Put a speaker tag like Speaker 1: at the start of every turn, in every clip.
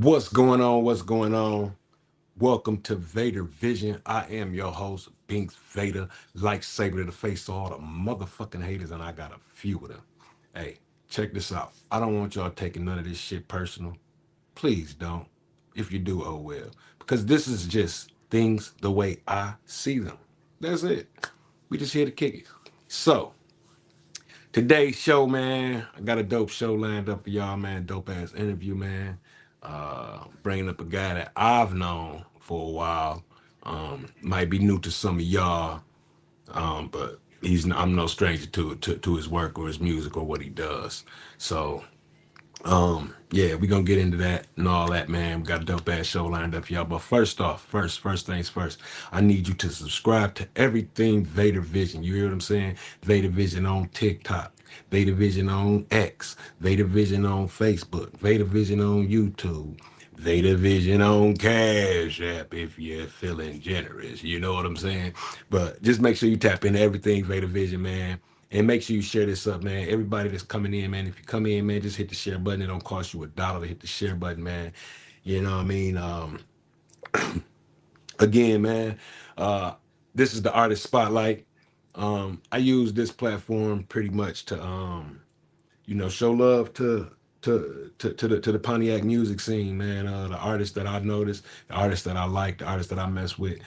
Speaker 1: What's going on? What's going on? Welcome to Vader Vision. I am your host, Binks Vader, lightsaber to the face of all the motherfucking haters, and I got a few of them. Hey, check this out. I don't want y'all taking none of this shit personal. Please don't. If you do, oh well. Because this is just things the way I see them. That's it. We just here to kick it. So, today's show, man, I got a dope show lined up for y'all, man. Dope ass interview, man. Bringing up a guy that I've known for a while. Might be new to some of y'all, but I'm no stranger to his work or his music or what he does. So yeah, we gonna get into that and all that, man. We got a dope ass show lined up for y'all. But first off, first things first, I need you to subscribe to everything Vader Vision. You hear what I'm saying? Vader Vision on TikTok, Vader Vision on X, Vader Vision on Facebook, Vader Vision on YouTube, Vader Vision on Cash App if you're feeling generous. You know what I'm saying? But just make sure you tap into everything Vader Vision, man. And make sure you share this up, man. Everybody that's coming in, man. If you come in, man, just hit the share button. It don't cost you $1 to hit the share button, man. You know what I mean? Again, man, uh, this is the artist spotlight. I use this platform pretty much to show love to the Pontiac music scene, man. The artists that I noticed, the artists that I like, the artists that I mess with.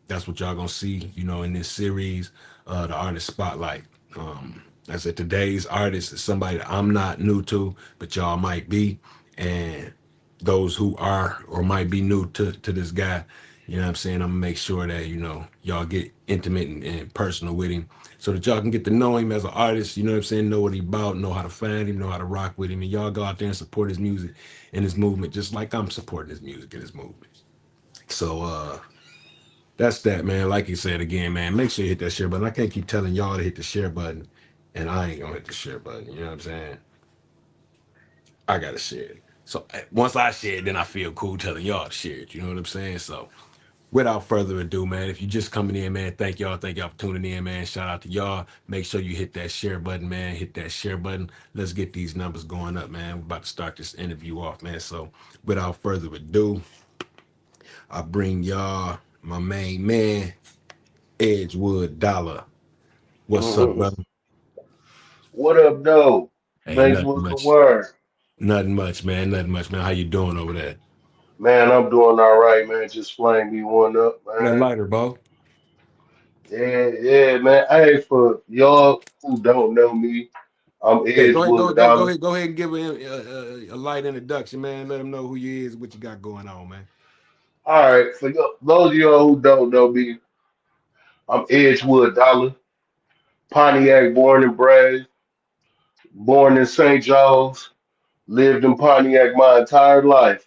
Speaker 1: That's what y'all gonna see, in this series, the artist spotlight. I said today's artist is somebody that I'm not new to, but y'all might be, and those who are or might be new to this guy, what I'm saying? I'm gonna make sure that y'all get intimate and personal with him, so that y'all can get to know him as an artist. You know what I'm saying? Know what he about, know how to find him, know how to rock with him, and y'all go out there and support his music and his movement, just like I'm supporting his music and his movement. So that's that, man. Like you said again, man. Make sure you hit that share button. I can't keep telling y'all to hit the share button, and I ain't gonna hit the share button. You know what I'm saying? I gotta share it. So once I share it, then I feel cool telling y'all to share it. You know what I'm saying? So without further ado, man, if you're just coming in, man, thank y'all. Thank y'all for tuning in, man. Shout out to y'all. Make sure you hit that share button, man. Hit that share button. Let's get these numbers going up, man. We're about to start this interview off, man. So without further ado, I bring y'all my main man, Edgewood Dollar. What's up,
Speaker 2: Mhm.
Speaker 1: brother?
Speaker 2: What up, though?
Speaker 1: Ain't
Speaker 2: Thanks,
Speaker 1: nothing
Speaker 2: what's the
Speaker 1: much.
Speaker 2: word?
Speaker 1: Nothing much, man. Nothing much, man. How you doing over there?
Speaker 2: Man, I'm doing all right, man. Just flame me one up,
Speaker 1: That
Speaker 2: man.
Speaker 1: lighter, bro.
Speaker 2: Yeah, man. Hey, for y'all who don't know me, I'm
Speaker 1: Yeah, go ahead,
Speaker 2: Edgewood Dolla.
Speaker 1: go ahead and give him a light introduction, man. Let him know who you is, what you got going on, man.
Speaker 2: All right, for y'all, those of y'all who don't know me, I'm Edgewood Dolla, Pontiac born and bred, born in St. Joe's, lived in Pontiac my entire life.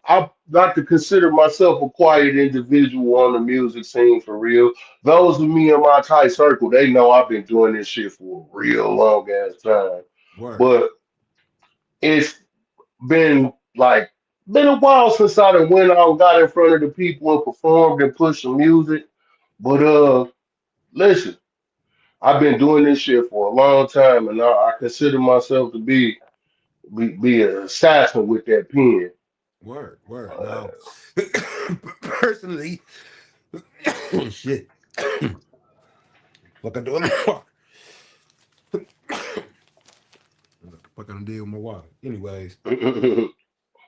Speaker 2: I like to consider myself a quiet individual on the music scene for real. Those of me in my tight circle, they know I've been doing this shit for a real long ass time.
Speaker 1: Word.
Speaker 2: But it's been like been a while since I done went out, got in front of the people and performed and pushed some music. But listen, I've been doing this shit for a long time, and I consider myself to be an assassin with that pen.
Speaker 1: Word.
Speaker 2: Uh,
Speaker 1: Now, personally, shit. What I do in my water. What the fuck I done did with my water. Anyways,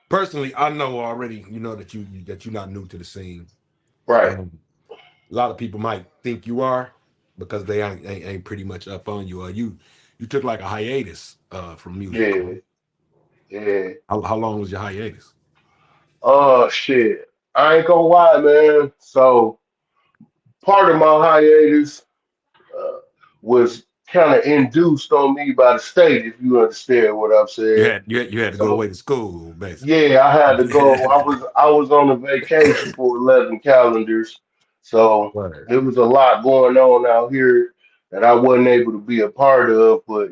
Speaker 1: personally, I know already, that you're not new to the scene.
Speaker 2: right.
Speaker 1: A lot of people might think you are because they ain't pretty much up on you. You took like a hiatus from music,
Speaker 2: Yeah,
Speaker 1: correct?
Speaker 2: yeah.
Speaker 1: How long was your hiatus?
Speaker 2: Oh shit. I ain't gonna lie, man. So part of my hiatus uh, was kind of induced on me by the state, if you understand what I'm saying.
Speaker 1: You had to go
Speaker 2: So
Speaker 1: away to school, basically.
Speaker 2: yeah, I had to go. I was on a vacation for 11 calendars, so
Speaker 1: Word.
Speaker 2: it was a lot going on out here that I wasn't able to be a part of. But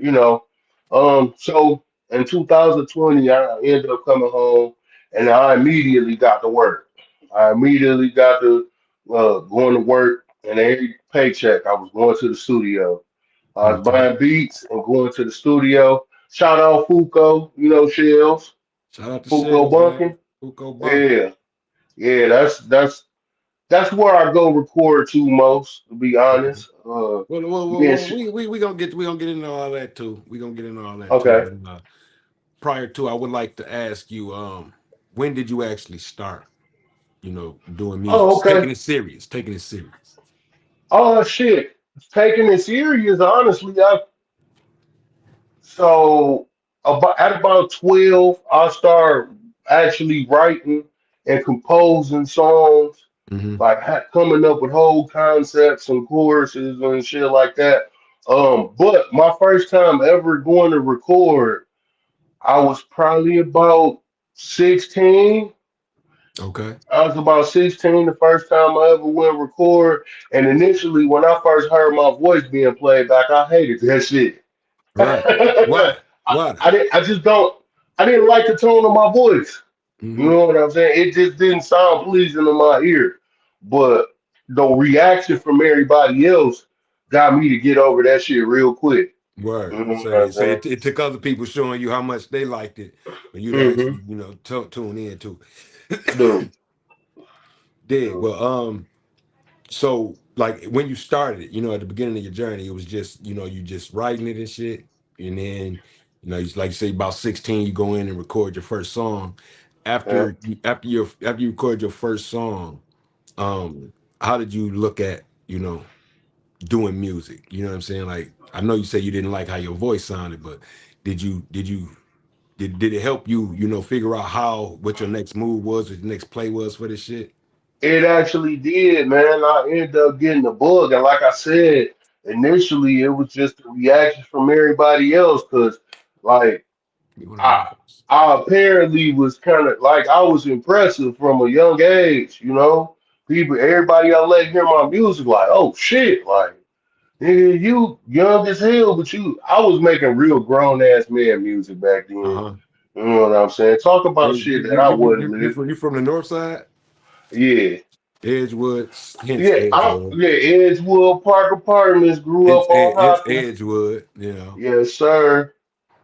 Speaker 2: so in 2020, I ended up coming home, and I immediately got to work. I immediately got to going to work, and every paycheck I was going to the studio. I was
Speaker 1: Okay.
Speaker 2: buying beats and going to the studio. Shout out Fuko, Shells,
Speaker 1: Shout out to
Speaker 2: Fuko
Speaker 1: Shells, man.
Speaker 2: Bunking.
Speaker 1: Fuko Bunker.
Speaker 2: Yeah, yeah, that's where I go record to most, to be honest. Being sh-
Speaker 1: We gonna get into all that too. We gonna get into all that too.
Speaker 2: okay.
Speaker 1: But prior to, I would like to ask you, when did you actually start? Doing music,
Speaker 2: Oh, okay.
Speaker 1: taking it serious, taking it serious.
Speaker 2: Oh shit. Taking it serious, honestly, at about 12, I start actually writing and composing songs,
Speaker 1: Hmm.
Speaker 2: like coming up with whole concepts and choruses and shit like that. But my first time ever going to record, I was probably about 16.
Speaker 1: Okay.
Speaker 2: I was about 16 the first time I ever went record. And initially, when I first heard my voice being played back, I hated that shit.
Speaker 1: Right. Why? Why?
Speaker 2: I just don't. I didn't like the tone of my voice. You
Speaker 1: Hmm.
Speaker 2: know what I'm saying? It just didn't sound pleasing to my ear. But the reaction from everybody else got me to get over that shit real quick. You
Speaker 1: Word.
Speaker 2: know what
Speaker 1: Say
Speaker 2: I'm
Speaker 1: say
Speaker 2: saying?
Speaker 1: it took other people showing you how much they liked it for you to
Speaker 2: Mm-hmm.
Speaker 1: actually tune in to.
Speaker 2: Dude.
Speaker 1: Dig.
Speaker 2: Dude.
Speaker 1: Well, so like when you started, at the beginning of your journey, it was just you just writing it and shit, and then it's like you say about 16, you go in and record your first song.
Speaker 2: Yeah.
Speaker 1: After you record your first song, how did you look at doing music? You know what I'm saying? Like I know you say you didn't like how your voice sounded, but did it help you figure out what your next move was, what your next play was for this shit?
Speaker 2: It actually did, man. I ended up getting the bug, and like I said, initially it was just the reaction from everybody else, because like
Speaker 1: Give me one of
Speaker 2: I,
Speaker 1: those.
Speaker 2: I apparently was kind of like I was impressive from a young age. People, everybody I let hear my music, like, oh shit, like nigga, you young as hell, but I was making real grown ass man music back then.
Speaker 1: Uh-huh.
Speaker 2: You know what I'm saying? Talk about
Speaker 1: You
Speaker 2: shit
Speaker 1: you
Speaker 2: that
Speaker 1: you
Speaker 2: I
Speaker 1: you you,
Speaker 2: wasn't
Speaker 1: you, you
Speaker 2: living.
Speaker 1: from you from the north side?
Speaker 2: Yeah.
Speaker 1: Edgewood, hence
Speaker 2: Yeah,
Speaker 1: Edgewood.
Speaker 2: Edgewood Park Apartments, grew up on
Speaker 1: Hence
Speaker 2: Hopkins.
Speaker 1: Edgewood.
Speaker 2: Yes, sir.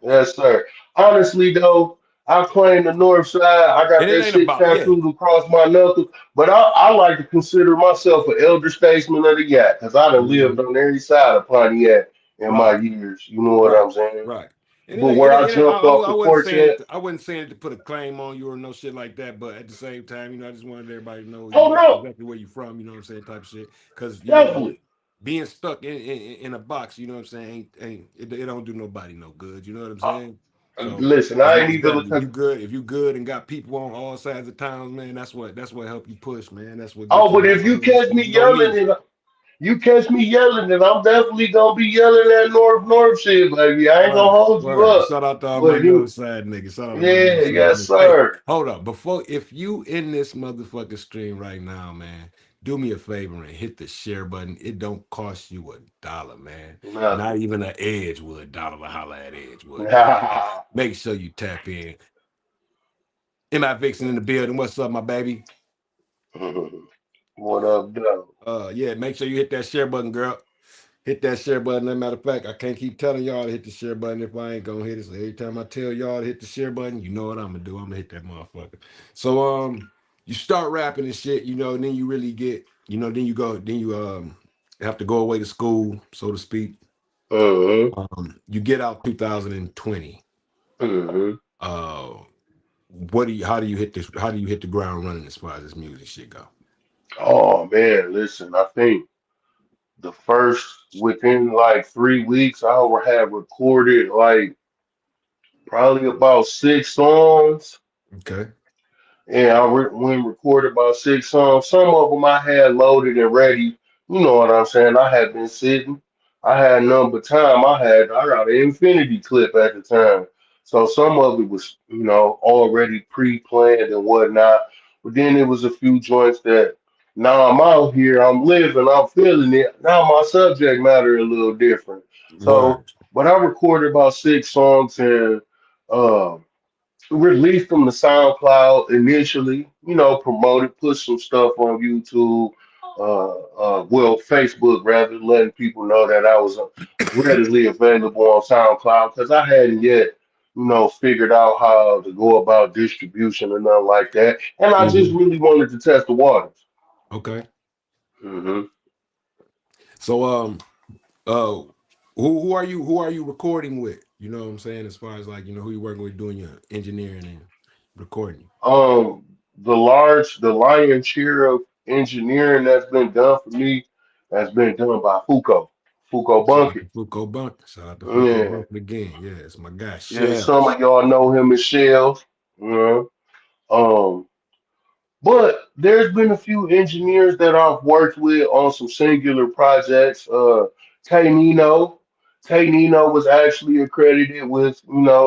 Speaker 2: Yes, sir. Honestly, though, I claim the North Side. I got
Speaker 1: And it
Speaker 2: that
Speaker 1: ain't
Speaker 2: shit
Speaker 1: about, yeah.
Speaker 2: tattooed across my knuckles. But I like to consider myself an elder statesman of the Yak, because I done lived
Speaker 1: Mhm.
Speaker 2: on every side of Pontiac in my
Speaker 1: Right.
Speaker 2: years. You know what
Speaker 1: Right,
Speaker 2: I'm saying?
Speaker 1: right. And
Speaker 2: But where I jumped off
Speaker 1: I
Speaker 2: the
Speaker 1: wasn't
Speaker 2: porch
Speaker 1: saying it.
Speaker 2: at,
Speaker 1: I wasn't saying it to put a claim on you or no shit like that. But at the same time, I just wanted everybody to know,
Speaker 2: oh no,
Speaker 1: exactly where you from. You know what I'm saying, type shit. Because
Speaker 2: definitely.
Speaker 1: being stuck in a box, you know what I'm saying, ain't it don't do nobody no good. You know what I'm
Speaker 2: Uh,
Speaker 1: saying. So
Speaker 2: Listen,
Speaker 1: it's
Speaker 2: I ain't
Speaker 1: most
Speaker 2: even
Speaker 1: definitely
Speaker 2: looking.
Speaker 1: if you good and got people on all sides of towns, man. That's what help you push, man. That's what get
Speaker 2: Oh,
Speaker 1: you
Speaker 2: but if
Speaker 1: out,
Speaker 2: you
Speaker 1: man. That's
Speaker 2: catch
Speaker 1: what
Speaker 2: me
Speaker 1: you gonna
Speaker 2: yelling,
Speaker 1: need.
Speaker 2: and you catch me yelling, and I'm definitely gonna be yelling that North shit, baby. I ain't gonna
Speaker 1: Word,
Speaker 2: hold you
Speaker 1: word.
Speaker 2: up.
Speaker 1: Shout out to all my
Speaker 2: But
Speaker 1: north
Speaker 2: you,
Speaker 1: side niggas. Shout out to my
Speaker 2: yeah,
Speaker 1: north side
Speaker 2: yes,
Speaker 1: niggas. Hey,
Speaker 2: sir.
Speaker 1: hold up. If you in this motherfucking stream right now, man, do me a favor and hit the share button. It don't cost you $1, man. Not
Speaker 2: Nothing.
Speaker 1: even an Edgewood dollar to holler at Edgewood, man. Make sure you tap in. Am I Vixen in the building? What's up, my baby?
Speaker 2: What up, though?
Speaker 1: Yeah, make sure you hit that share button, girl. Hit that share button. As a matter of fact, I can't keep telling y'all to hit the share button if I ain't gonna hit it. So every time I tell y'all to hit the share button, you know what I'm gonna do. I'm gonna hit that motherfucker. So you start rapping and shit, and then you really get, then you have to go away to school, so to speak.
Speaker 2: Mm-hmm.
Speaker 1: You get out 2020.
Speaker 2: Mm-hmm.
Speaker 1: Uh, what do you? How do you hit this? How do you hit the ground running as far as this music shit go?
Speaker 2: Oh man, listen, I think the first within like 3 weeks, I would have recorded like probably about 6 songs.
Speaker 1: Okay.
Speaker 2: And went and recorded about 6 songs. Some of them I had loaded and ready. You know what I'm saying? I had been sitting. I had none but time. I got an infinity clip at the time. So some of it was, already pre-planned and whatnot. But then there was a few joints that now I'm out here, I'm living, I'm feeling it. Now my subject matter a little different. So,
Speaker 1: Word.
Speaker 2: but I recorded about 6 songs and um released them to SoundCloud initially, promoted, put some stuff on YouTube, Facebook rather, letting people know that I was readily available on SoundCloud because I hadn't yet. figured out how to go about distribution and nothing like that. And I just
Speaker 1: Hmm.
Speaker 2: really wanted to test the waters.
Speaker 1: Okay.
Speaker 2: Hmm.
Speaker 1: So uh who are you recording with? You know what I'm saying? As far as like, who you working with doing your engineering and recording.
Speaker 2: The lion's share of engineering that's been done for me has been done by Fuko
Speaker 1: Shout out
Speaker 2: Bunkett.
Speaker 1: to Fuko Bunk. Shout out to Fuko
Speaker 2: Yeah,
Speaker 1: Bunk again. Yeah, it's my guy.
Speaker 2: yeah. Some
Speaker 1: Shells.
Speaker 2: of y'all know him as Shells. You know. Um, but there's been a few engineers that I've worked with on some singular projects. Tay Nino. Tay Nino was actually accredited with,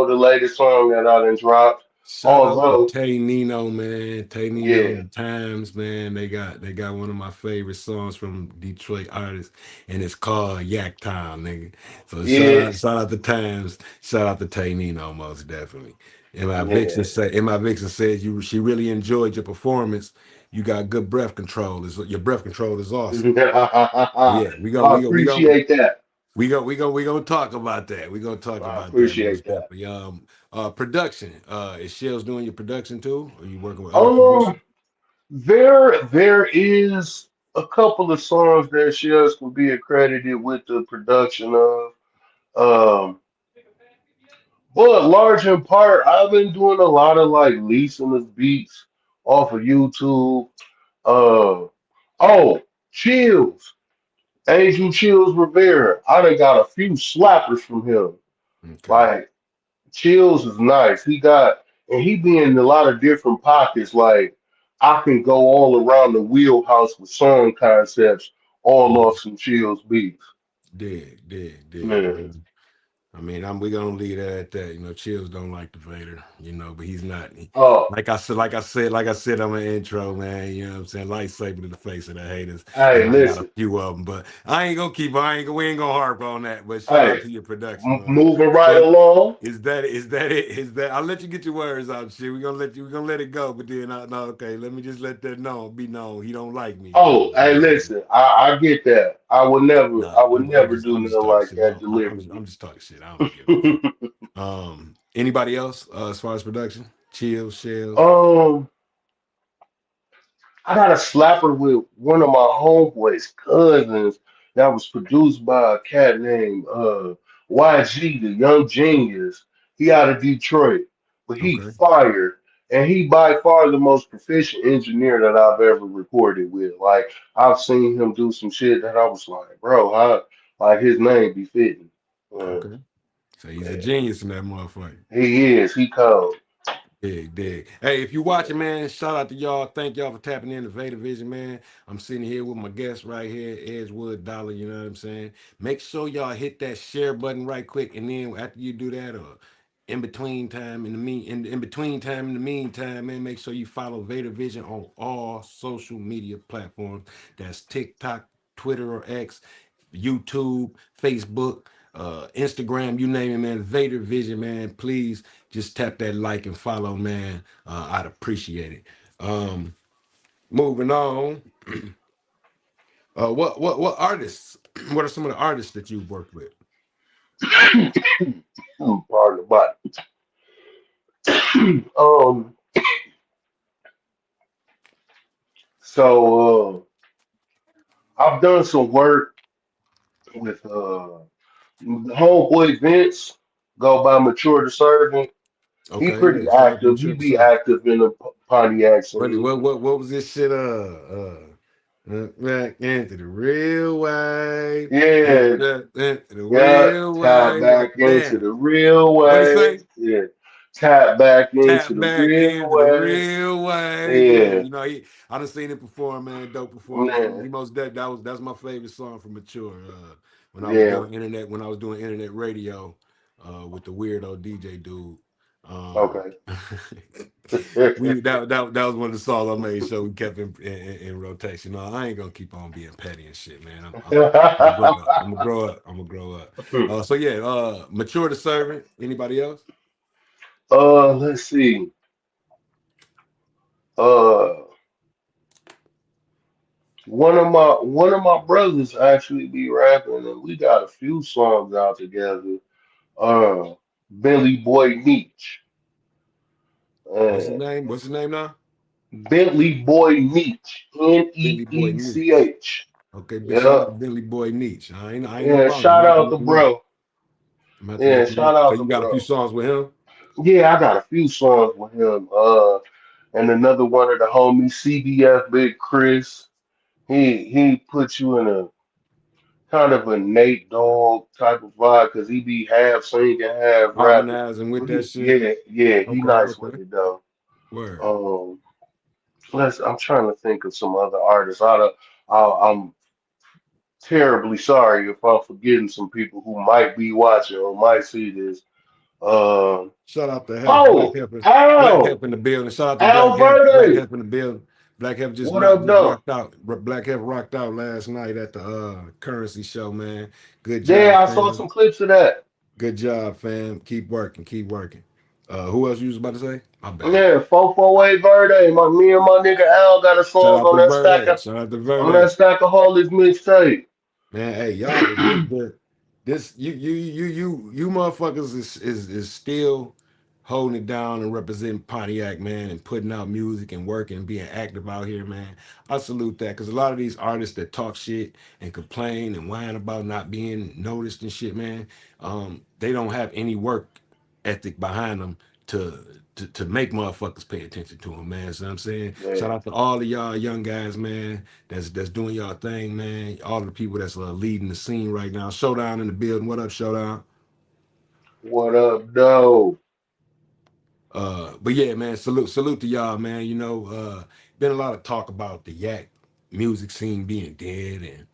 Speaker 2: the latest song that I done dropped.
Speaker 1: Shout out to
Speaker 2: Although,
Speaker 1: Tay Nino, man. Tay Nino
Speaker 2: yeah,
Speaker 1: and the Times, man. They got one of my favorite songs from Detroit artists, and it's called Yak Time, nigga. So shout
Speaker 2: yeah,
Speaker 1: out, shout out to Times, shout out to Tay Nino, most definitely. And my
Speaker 2: yeah.
Speaker 1: Vixen said, she really enjoyed your performance. You got good breath control. Your breath control is awesome.
Speaker 2: I
Speaker 1: Yeah, we gonna
Speaker 2: appreciate that.
Speaker 1: we gonna talk about that. We gonna talk
Speaker 2: I
Speaker 1: about that
Speaker 2: appreciate
Speaker 1: most
Speaker 2: that.
Speaker 1: definitely. Production. Is Shells doing your production too? Or you working with other
Speaker 2: Um,
Speaker 1: producers?
Speaker 2: there is a couple of songs that Shells will be accredited with the production of. Um, but large in part, I've been doing a lot of like leasing of beats off of YouTube. Uh, oh, Chills, Angel Chills Rivera. I done got a few slappers from him.
Speaker 1: Okay.
Speaker 2: Like Chills is nice. He be in a lot of different pockets. Like I can go all around the wheelhouse with song concepts, all
Speaker 1: Mhm.
Speaker 2: off some Chills beats.
Speaker 1: Dig.
Speaker 2: Man.
Speaker 1: I mean, we gonna leave that at that. Chills don't like the Vader, but he's not.
Speaker 2: Oh,
Speaker 1: like I said on my intro, man. You know what I'm saying? Lightsaber to the face of the haters, and
Speaker 2: hey,
Speaker 1: I got a
Speaker 2: listen.
Speaker 1: few of them, but I ain't gonna keep. We ain't gonna harp on that. But shout out
Speaker 2: Hey,
Speaker 1: to your production.
Speaker 2: moving right
Speaker 1: So
Speaker 2: along.
Speaker 1: is that it? Is that? I'll let you get your words out, shit. We're gonna let it go, but then no, okay. Let me just let that be known. He don't like me.
Speaker 2: Oh, hey, listen. I get that.
Speaker 1: Nah,
Speaker 2: I would never do
Speaker 1: I'm just
Speaker 2: nothing
Speaker 1: talking
Speaker 2: like
Speaker 1: shit.
Speaker 2: that
Speaker 1: I'm
Speaker 2: deliberately.
Speaker 1: just talking shit. I don't be giving no fuck. Anybody else as far as production? Chills, shells.
Speaker 2: um, I got a slapper with one of my homeboys' cousins that was produced by a cat named YG, the Young Genius. He out of Detroit, but he
Speaker 1: Okay.
Speaker 2: fired, and he by far the most proficient engineer that I've ever recorded with. Like I've seen him do some shit that I was like, bro, how like his name be fitting. Uh,
Speaker 1: Okay. So he's a
Speaker 2: yeah,
Speaker 1: genius in that motherfucker.
Speaker 2: he is. He cold.
Speaker 1: Dig. Hey, if you
Speaker 2: Yeah.
Speaker 1: watching, man, shout out to y'all. Thank y'all for tapping in to Vader Vision, man. I'm sitting here with my guest right here, Edgewood Dollar. You know what I'm saying? Make sure y'all hit that share button right quick, and then after you do that, or in between time in the meantime, man, make sure you follow Vader Vision on all social media platforms. That's TikTok, Twitter or X, YouTube, Facebook, Instagram, you name it, man. Vader Vision, man. Please just tap that like and follow, man. I'd appreciate it. Moving on. What artists? What are some of the artists that you've worked with?
Speaker 2: Pardon the butt. um. So I've done some work with homeboy Vince, go by Mature the Servant. He
Speaker 1: Okay,
Speaker 2: pretty
Speaker 1: yeah. Shout out to
Speaker 2: active. He
Speaker 1: Mature
Speaker 2: be
Speaker 1: Sir.
Speaker 2: active in the Pontiac
Speaker 1: What
Speaker 2: scene.
Speaker 1: what what was this shit? Back into the real way.
Speaker 2: Yeah,
Speaker 1: Into the
Speaker 2: yeah.
Speaker 1: real
Speaker 2: Tap
Speaker 1: way.
Speaker 2: back
Speaker 1: Like
Speaker 2: into
Speaker 1: damn.
Speaker 2: the real
Speaker 1: What he
Speaker 2: way.
Speaker 1: say?
Speaker 2: Yeah, tap back into
Speaker 1: Tap
Speaker 2: the
Speaker 1: back
Speaker 2: real
Speaker 1: into the
Speaker 2: way.
Speaker 1: real way. Yeah,
Speaker 2: Yeah,
Speaker 1: I done seen him perform, man. Dope performance.
Speaker 2: yeah,
Speaker 1: He most that's my favorite song from Mature.
Speaker 2: yeah.
Speaker 1: When I was doing internet radio, with the weirdo DJ dude.
Speaker 2: Okay.
Speaker 1: That was one of the songs I made sure we kept in rotation. No, I ain't gonna keep on being petty and shit, man. I'm gonna grow up. I'm gonna grow up. I'm gonna grow up. So yeah, Mature the Servant. Anybody else?
Speaker 2: let's see. Uh, one of my brothers actually be rapping, and we got a few songs out together. Uh, Bentley Boy Nietzsche.
Speaker 1: What's his
Speaker 2: Uh,
Speaker 1: name? What's his name now?
Speaker 2: Bentley Boy Nietzsche. N
Speaker 1: Billy
Speaker 2: E
Speaker 1: Boy
Speaker 2: E C
Speaker 1: Nietzsche.
Speaker 2: H.
Speaker 1: Okay, big shout
Speaker 2: Yeah.
Speaker 1: out to Billy Boy Nietzsche. I ain't never
Speaker 2: Yeah.
Speaker 1: followed him. I'm
Speaker 2: Shout
Speaker 1: gonna have to
Speaker 2: out to
Speaker 1: look him up.
Speaker 2: bro.
Speaker 1: I'm gonna have to
Speaker 2: Yeah.
Speaker 1: look him up.
Speaker 2: Shout
Speaker 1: So
Speaker 2: out to
Speaker 1: you got a few
Speaker 2: bro.
Speaker 1: songs with him?
Speaker 2: Yeah, I got a few songs with him. And another one of the homies, CBF Big Chris. He put you in a kind of a Nate Dogg type of vibe because he be half singing, half rapping.
Speaker 1: Harmonizing with
Speaker 2: But
Speaker 1: that shit.
Speaker 2: he
Speaker 1: Okay,
Speaker 2: nice with
Speaker 1: okay.
Speaker 2: it though.
Speaker 1: Word.
Speaker 2: Um, I'm trying to think of some other artists. I'm terribly sorry if I'm forgetting some people who might be watching or might see this. Um,
Speaker 1: Shout out to Hef,
Speaker 2: oh,
Speaker 1: Black
Speaker 2: Al,
Speaker 1: Hef in the building. Shout out to
Speaker 2: Al
Speaker 1: Black
Speaker 2: Verde.
Speaker 1: Hef in the building. Black Hef just
Speaker 2: What up, though?
Speaker 1: rocked out. Black Hef rocked out last night at the currency show, man. Good
Speaker 2: Yeah,
Speaker 1: job,
Speaker 2: I saw
Speaker 1: fam.
Speaker 2: some clips of that.
Speaker 1: Good job, fam. Keep working, keep working. Who else you was about to say? My bad.
Speaker 2: Yeah, 448 Verde. Me and my nigga Al got a
Speaker 1: Shout
Speaker 2: song
Speaker 1: out
Speaker 2: on
Speaker 1: to
Speaker 2: that stack
Speaker 1: Verde.
Speaker 2: of
Speaker 1: Shout out to
Speaker 2: on
Speaker 1: Verde.
Speaker 2: that stackaholics mixtape.
Speaker 1: Man, hey, y'all, this you motherfuckers is still holding it down and representing Pontiac, man, and putting out music and working and being active out here, man. I salute that because a lot of these artists that talk shit and complain and whine about not being noticed and shit, man, they don't have any work ethic behind them to to make motherfuckers pay attention to them, man. So I'm saying,
Speaker 2: Yeah.
Speaker 1: shout out to all of y'all young guys, man, that's doing y'all thing, man. All of the people that's leading the scene right now. Showdown in the building. What up, Showdown?
Speaker 2: What up, though?
Speaker 1: But yeah, man, salute to y'all, man. Been a lot of talk about the Yak music scene being dead and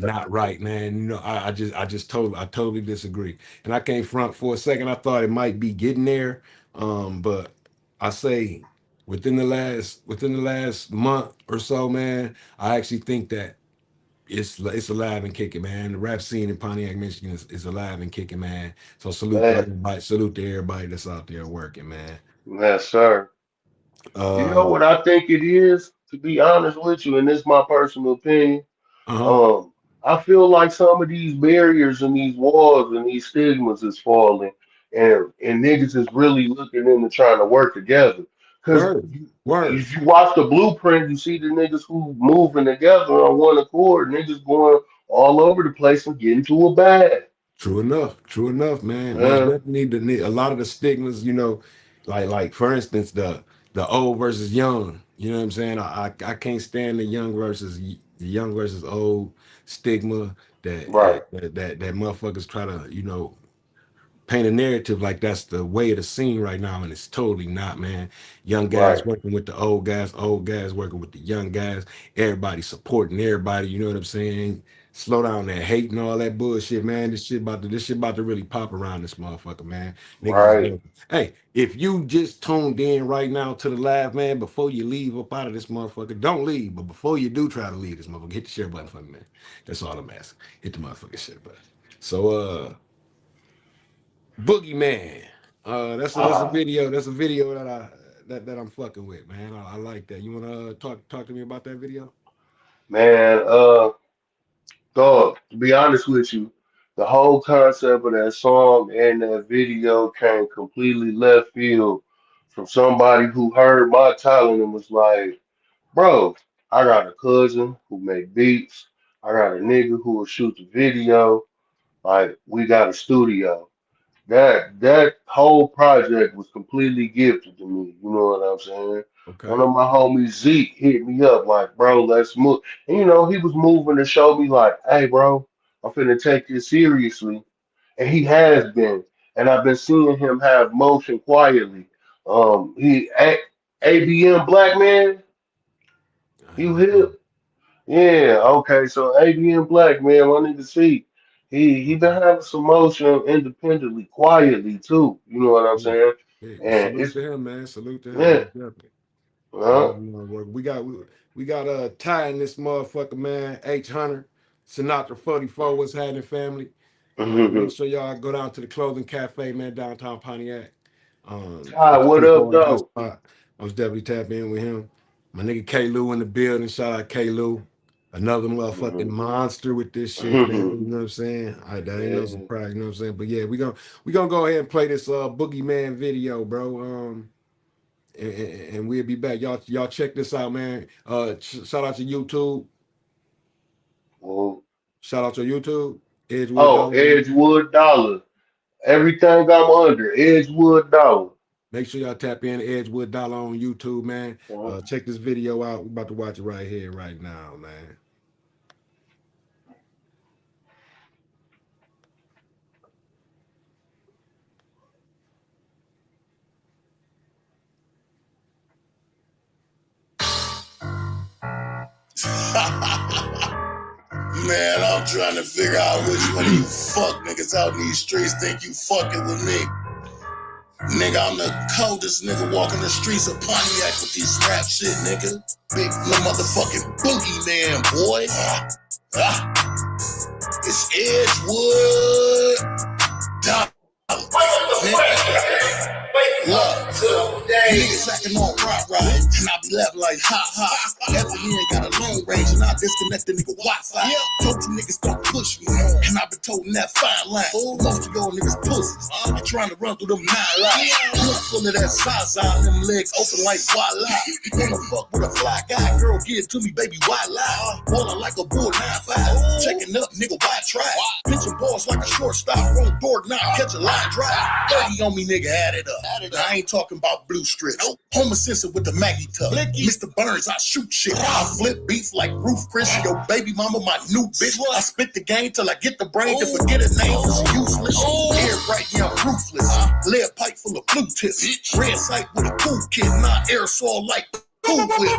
Speaker 1: not right, man. I totally disagree. And I can't front for a second. I thought it might be getting there. But I say within the last month or so, man, I actually think that it's alive and kicking, man. The rap scene in Pontiac, Michigan is alive and kicking, man. So salute to
Speaker 2: Man,
Speaker 1: everybody. Salute to everybody that's out there working, man.
Speaker 2: yes, sir. You know
Speaker 1: Uh
Speaker 2: what I think it is, to be honest with you, and this is my personal opinion.
Speaker 1: huh.
Speaker 2: Um, I feel like some of these barriers and these walls and these stigmas is falling, and niggas is really looking into trying to work together. Cause
Speaker 1: Word. Word.
Speaker 2: if you watch the blueprint, you see the niggas who moving together on one accord, niggas going all over the place and getting to a bag.
Speaker 1: True enough. True enough, man. Most
Speaker 2: Uh,
Speaker 1: definitely a lot of the stigmas, like for instance, the old versus young. You know what I'm saying? I can't stand the young versus old stigma
Speaker 2: right,
Speaker 1: that motherfuckers try to, paint a narrative like that's the way of the scene right now, and it's totally not, man. Young guys
Speaker 2: right,
Speaker 1: working with the old guys working with the young guys, everybody supporting everybody, you know what I'm saying? Slow down that hate and all that bullshit, man. This shit about to really pop around this motherfucker, man. Niggas is
Speaker 2: right.
Speaker 1: going. Hey, if you just tuned in right now to the live, man, before you leave up out of this motherfucker, don't leave. But before you do try to leave this motherfucker, hit the share button for me, man. That's all I'm asking. Hit the motherfucking share button. So Boogeyman. That's a
Speaker 2: Ah,
Speaker 1: video. That's a video that I'm fucking with, man. I like that. You wanna talk to me about that video?
Speaker 2: man, dog, to be honest with you, the whole concept of that song and that video came completely left field from somebody who heard my talent and was like, bro, I got a cousin who make beats. I got a nigga who will shoot the video. Like, we got a studio. That whole project was completely gifted to me. You know what I'm saying? One
Speaker 1: Okay.
Speaker 2: of my homies Zeke hit me up like, bro, let's move. And he was moving to show me like, hey, bro, I'm finna take this seriously, and he has been. And I've been seeing him have motion quietly. ABM Black Man,
Speaker 1: I
Speaker 2: you
Speaker 1: don't
Speaker 2: hip?
Speaker 1: know.
Speaker 2: Yeah, okay. So ABM Black Man, my nigga C, he been
Speaker 1: Okay.
Speaker 2: having some motion independently, quietly too. You know what I'm
Speaker 1: Yeah.
Speaker 2: saying?
Speaker 1: Yeah.
Speaker 2: And
Speaker 1: Salute
Speaker 2: it's
Speaker 1: to him, man. Salute to him.
Speaker 2: yeah,
Speaker 1: Most definitely. Keep
Speaker 2: uh,
Speaker 1: moving on work. We got Ty in this motherfucker, man. H Hunter, Sinatra 44. What's happening, family? Make sure y'all go down to the clothing cafe, man, downtown Pontiac.
Speaker 2: Ty,
Speaker 1: At the
Speaker 2: what up,
Speaker 1: 2 4 good
Speaker 2: though?
Speaker 1: spot. I was definitely tap in with him. My nigga K Lou in the building. Shout out K Lou. Another motherfucking
Speaker 2: Mhm.
Speaker 1: monster with this shit, man. You know what I'm saying? That ain't no
Speaker 2: Yeah.
Speaker 1: surprise, you know what I'm saying? But yeah, we gonna go ahead and play this Boogeyman video, bro. And we'll be back. Y'all check this out, man. Shout out to YouTube.
Speaker 2: Well,
Speaker 1: Shout out to YouTube. Edgewood
Speaker 2: oh,
Speaker 1: Dolla.
Speaker 2: Edgewood Dollar. Everything I'm under. Edgewood Dollar.
Speaker 1: Make sure y'all tap in Edgewood Dollar on YouTube, man. Check this video out. We're about to watch it right here, right now, man.
Speaker 3: Man, I'm trying to figure out which one of you fuck niggas out in these streets think you fucking with me. Nigga, I'm the coldest nigga walking the streets of Pontiac with these rap shit, nigga. Big no motherfucking boogeyman, boy. It's Edgewood Dolla. Look, niggas acting on rock ride, and I be laughing like ha ha. After he ain't got a long range, and I disconnect the nigga Wi-Fi. Told you niggas don't push me, and I been told that fine line. Most of y'all niggas pussies, you trying to run through them 9 lines. Blood full of that size on them legs open like voila. Wanna fuck with a fly guy, girl, give it to me, baby, why lie? Ballin' like a bull 9-5, checking up, nigga, why try? Pitching balls like a shortstop, roll door knock, catch a line drive. 30 on me, nigga, add it up. I ain't talking about blue strips. Homer Simpson with the Maggie tuck. Mr. Burns, I shoot shit. I flip beef like Roof Chris. Yo, baby mama, my new bitch. I spit the game till I get the brain to forget her name. Cause she useless. Air right, yeah, I'm ruthless. Lead pipe full of blue tips. Red sight with a cool kid. Not aerosol like cool with.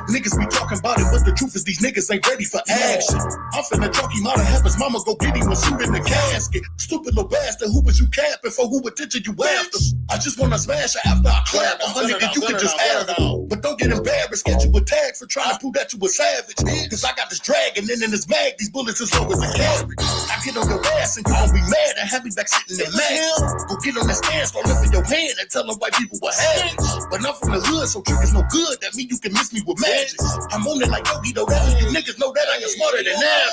Speaker 3: Niggas be talking about it, but the truth is these niggas ain't ready for action. I'm finna talk him out of heaven's mama go get him a suit in the casket. Stupid little bastard, who was you capping for? Who attention you after? I just wanna smash her after I clap her, nigga, you can just have it. But don't get embarrassed, get you a tag for trying to prove that you a savage. Cause I got this drag and then in this mag, these bullets as low as a carry. I get on your ass and you gon' be mad and have me back sitting in mag. Go get on the stand, start lifting your hand and tell them white people what happened. But I'm from the hood, so trick is no good. That mean you can miss me with magic. I'm on it like Yogi, though. That mean you niggas know that I am smarter than that.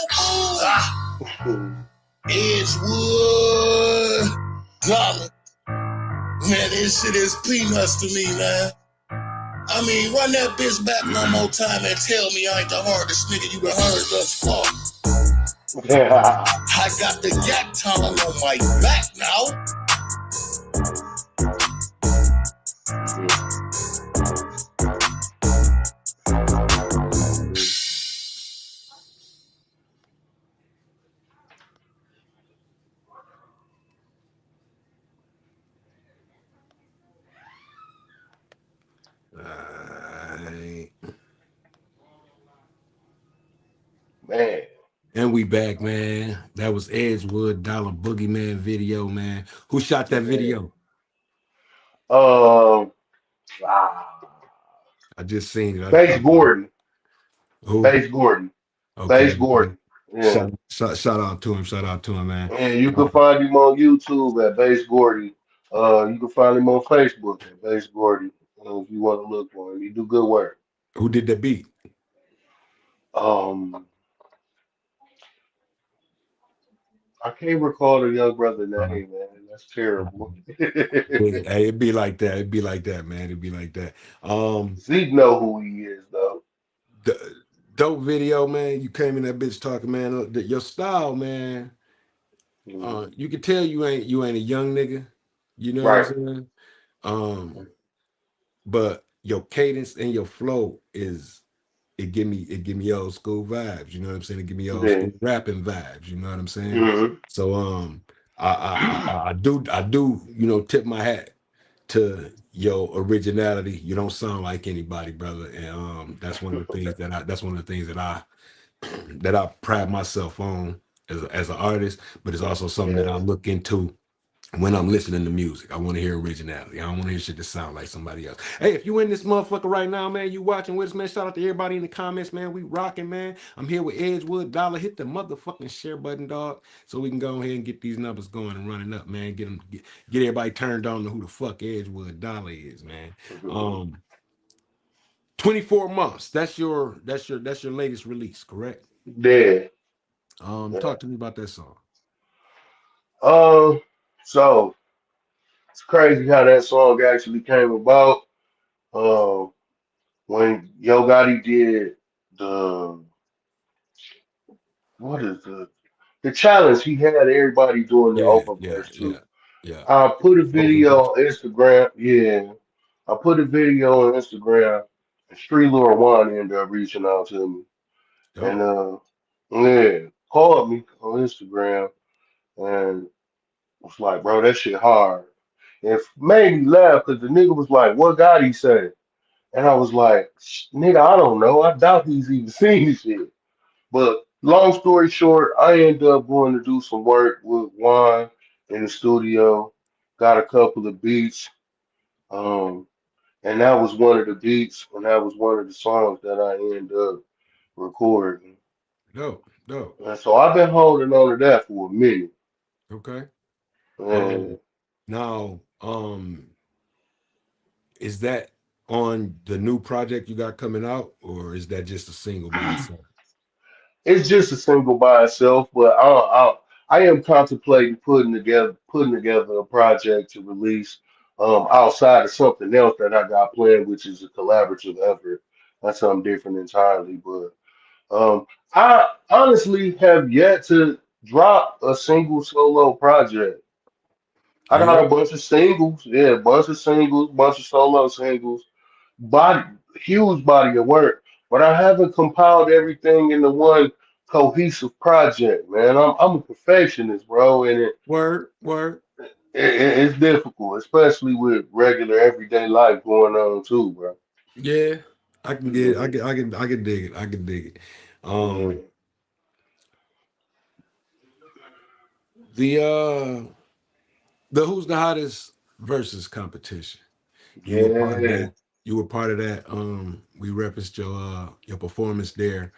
Speaker 3: Edgewood Dolla. Man, this shit is peanuts to me, man. I mean, run that bitch back one more time and tell me I ain't the hardest nigga you done heard thus far. I got the yak tongue on my back now.
Speaker 1: Alright.
Speaker 2: Man.
Speaker 1: And we back, man. That was Edgewood Dollar Boogeyman video, man. Who shot that
Speaker 2: Man.
Speaker 1: video?
Speaker 2: Um, ah,
Speaker 1: I just seen it.
Speaker 2: Base Gordon.
Speaker 1: Who?
Speaker 2: Base Gordon.
Speaker 1: Okay.
Speaker 2: Base Gordon. Yeah.
Speaker 1: Shout out to him. Shout out to him, man.
Speaker 2: And you
Speaker 1: Uh,
Speaker 2: can find him on YouTube at Base Gordon. You can find him on Facebook at Base Gordon. If you want to look for him, he do good work.
Speaker 1: who did the beat?
Speaker 2: Um, I can't recall the young brother
Speaker 1: Uh,
Speaker 2: name, man. That's terrible.
Speaker 1: hey, it'd be like that. It'd be like that, man. It'd be like that.
Speaker 2: Zeke know who he is though.
Speaker 1: The dope video, man. You came in that bitch talking, man. Your style, man.
Speaker 2: Mhm.
Speaker 1: You can tell you ain't a young nigga. You know what I'm
Speaker 2: Right.
Speaker 1: saying? Um, but your cadence and your flow is it give me old school vibes. You know what I'm saying? It give me old
Speaker 2: Then.
Speaker 1: school rapping vibes. You know what I'm saying?
Speaker 2: Hmm.
Speaker 1: So I do tip my hat to your originality. You don't sound like anybody, brother, and that's one of the things that I pride myself on as an artist. But it's also something that I
Speaker 2: Yeah.
Speaker 1: look into when I'm listening to music. I want to hear originality. I don't want to hear shit that sound like somebody else. Hey, if you in this motherfucker right now, man, you watching with us, man. Shout out to everybody in the comments, man. We rocking, man. I'm here with Edgewood Dollar. Hit the motherfucking share button, dog, so we can go ahead and get these numbers going and running up, man. Get everybody turned on to who the fuck Edgewood Dollar is, man.
Speaker 2: Mhm.
Speaker 1: Um, 24 months. That's your latest release, correct?
Speaker 2: Yeah. Yeah.
Speaker 1: Talk to me about that song.
Speaker 2: Um, so it's crazy how that song actually came about. Um, when Yo Gotti did the what is the challenge he had everybody doing the
Speaker 1: Yeah,
Speaker 2: open
Speaker 1: yeah,
Speaker 2: verse
Speaker 1: yeah,
Speaker 2: too.
Speaker 1: yeah.
Speaker 2: I put a
Speaker 1: Open
Speaker 2: video
Speaker 1: verse.
Speaker 2: on Instagram. Yeah, I put a video on Instagram, and Street Lord One ended up reaching out to me, and
Speaker 1: Dope.
Speaker 2: yeah, called me on Instagram and was like, bro, that shit hard. It made me laugh because the nigga was like, what Gotti say? And I was like, nigga, I don't know. I doubt he's even seen this shit. But long story short, I ended up going to do some work with Juan in the studio, got a couple of beats, um, and that was one of the beats, and that was one of the songs that I ended up recording.
Speaker 1: Dope. Dope.
Speaker 2: And so I've been holding on to that for a minute.
Speaker 1: Okay.
Speaker 2: And
Speaker 1: Now, is that on the new project you got coming out, or is that just a single by itself?
Speaker 2: it's just a single by itself, but I am contemplating putting together a project to release outside of something else that I got planned, which is a collaborative effort. That's something different entirely. But I honestly have yet to drop a single solo project. I
Speaker 1: Oh
Speaker 2: got
Speaker 1: yeah,
Speaker 2: a bunch of singles, yeah, a bunch of singles, bunch of solo singles, body huge body of work, but I haven't compiled everything into one cohesive project, man. I'm a perfectionist, bro, and
Speaker 1: word, word.
Speaker 2: it's difficult, especially with regular everyday life going on too, bro.
Speaker 1: Yeah, I can get,
Speaker 2: Yeah,
Speaker 1: I can dig it. I can dig it.
Speaker 2: yeah,
Speaker 1: Um, the who's the hottest versus competition. You were part of
Speaker 2: yeah,
Speaker 1: that. You were part of that. We referenced your performance there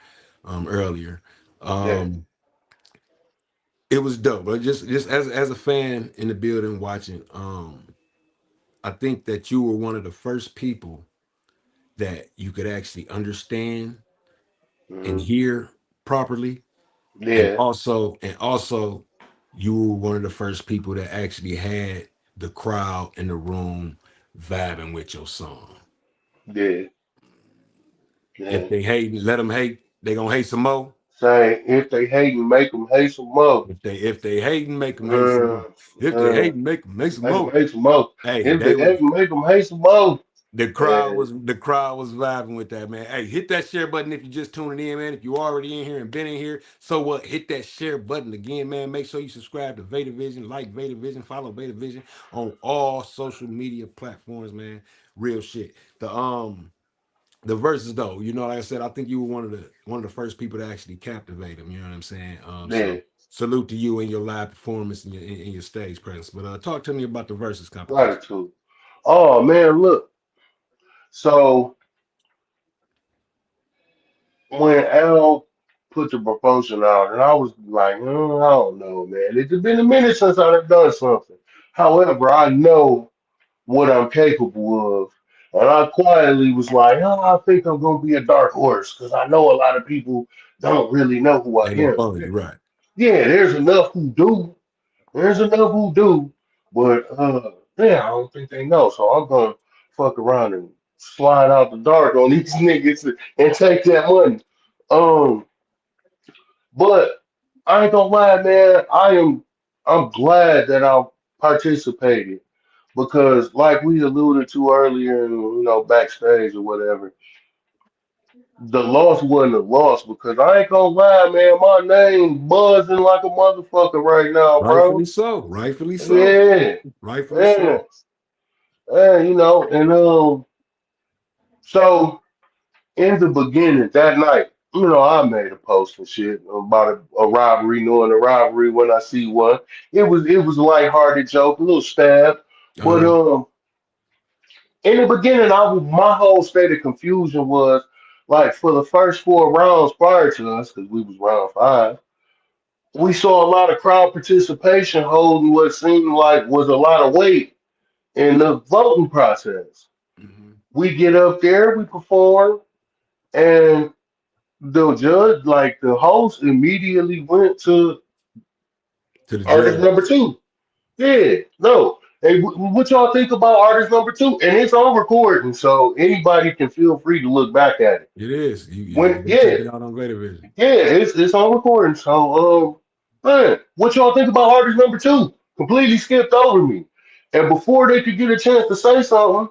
Speaker 1: earlier.
Speaker 2: yeah.
Speaker 1: Um, it was dope. But just as a fan in the building watching, I think that you were one of the first people that you could actually understand and
Speaker 2: Mhm.
Speaker 1: hear properly, and
Speaker 2: Yeah,
Speaker 1: also you were one of the first people that actually had the crowd in the room vibing with your song.
Speaker 2: yeah,
Speaker 1: If
Speaker 2: yeah.
Speaker 1: they hate, let them hate. They gonna hate some more.
Speaker 2: Say if they hate and make them hate some more.
Speaker 1: If they hate and make them hate some
Speaker 2: Uh,
Speaker 1: more. If they
Speaker 2: uh,
Speaker 1: hate and make them hate some
Speaker 2: make them
Speaker 1: more.
Speaker 2: hate some more.
Speaker 1: Hey,
Speaker 2: If they
Speaker 1: they
Speaker 2: hate
Speaker 1: was
Speaker 2: and make them hate some more. And
Speaker 1: the crowd was vibing with that, man. Hey, hit that share button if you're just tuning in, man. If you already in here and been in here, so what? Hit that share button again, man. Make sure you subscribe to Vader Vision, like Vader Vision, follow Vader Vision on all social media platforms, man. Real shit. The verses though, like I said, I think you were one of the first people to actually captivate them. You know what I'm saying?
Speaker 2: yeah,
Speaker 1: So salute to you in your live performance and your stage presence. But talk to me about the versus competition.
Speaker 2: gratitude. Oh man, look. So when Al put the proposal out, and I was like, I don't know, man. It's been a minute since I've done something. However, I know what I'm capable of. And I quietly was like, I think I'm gonna be a dark horse because I know a lot of people don't really know who I
Speaker 1: Ain't no
Speaker 2: am.
Speaker 1: fun, you right.
Speaker 2: Yeah, there's enough who do. There's enough who do, but yeah, I don't think they know. So I'm gonna fuck around and slide out the dark on these niggas and take that money. Um, but I ain't gonna lie, man. I'm glad that I participated because, like we alluded to earlier, backstage or whatever, the loss wasn't a loss because I ain't gonna lie, man. My name buzzing like a motherfucker right now,
Speaker 1: Rightfully
Speaker 2: bro.
Speaker 1: so. Rightfully so.
Speaker 2: Yeah,
Speaker 1: Rightfully
Speaker 2: yeah,
Speaker 1: so.
Speaker 2: yeah. And so in the beginning that night, I made a post and shit about a robbery, knowing a robbery when I see one. It was a lighthearted joke, a little stab, but
Speaker 1: Uh-huh.
Speaker 2: in the beginning, my whole state of confusion was like for the first four rounds prior to us, because we was round five, we saw a lot of crowd participation holding what seemed like was a lot of weight in the voting process.
Speaker 1: Hmm.
Speaker 2: We get up there, we perform, and the judge, like the host, immediately went to
Speaker 1: To the
Speaker 2: artist
Speaker 1: judge.
Speaker 2: number two. Yeah, no. Hey, what y'all think about artist number two? And it's on recording, so anybody can feel free to look back at it.
Speaker 1: It is. You
Speaker 2: When
Speaker 1: can
Speaker 2: yeah,
Speaker 1: check it out on Greater Vision.
Speaker 2: yeah, it's on recording. So man, what y'all think about artist number two? Completely skipped over me. And before they could get a chance to say something,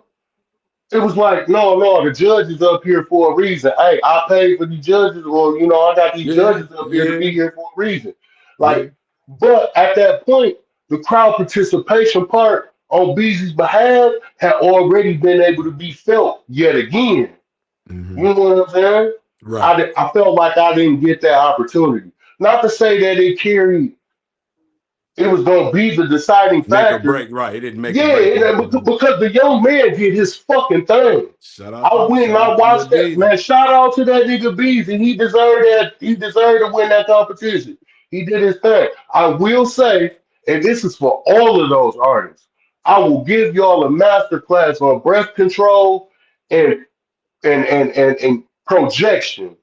Speaker 2: it was like, no, no, the judge is up here for a reason. Hey, I paid for these judges, or I got these
Speaker 1: Yeah,
Speaker 2: judges up here to be
Speaker 1: yeah,
Speaker 2: here for a reason.
Speaker 1: yeah.
Speaker 2: Like, but at that point, the crowd participation part on Beezy's behalf had already been able to be felt yet again. You
Speaker 1: Hmm.
Speaker 2: know what I'm saying?
Speaker 1: Right.
Speaker 2: I felt like I didn't get that opportunity. Not to say that it was going to be the deciding
Speaker 1: Make or
Speaker 2: factor.
Speaker 1: break. Right. It didn't make or
Speaker 2: Yeah,
Speaker 1: break anything.
Speaker 2: because the young man did his fucking thing. I went and
Speaker 1: Shout
Speaker 2: I
Speaker 1: out to Lil
Speaker 2: watched that,
Speaker 1: Beezy.
Speaker 2: man. Shout out to that nigga Bees, and he deserved that. He deserved to win that competition. He did his thing. I will say, and this is for all of those artists, I will give y'all a master class on breath control and and projection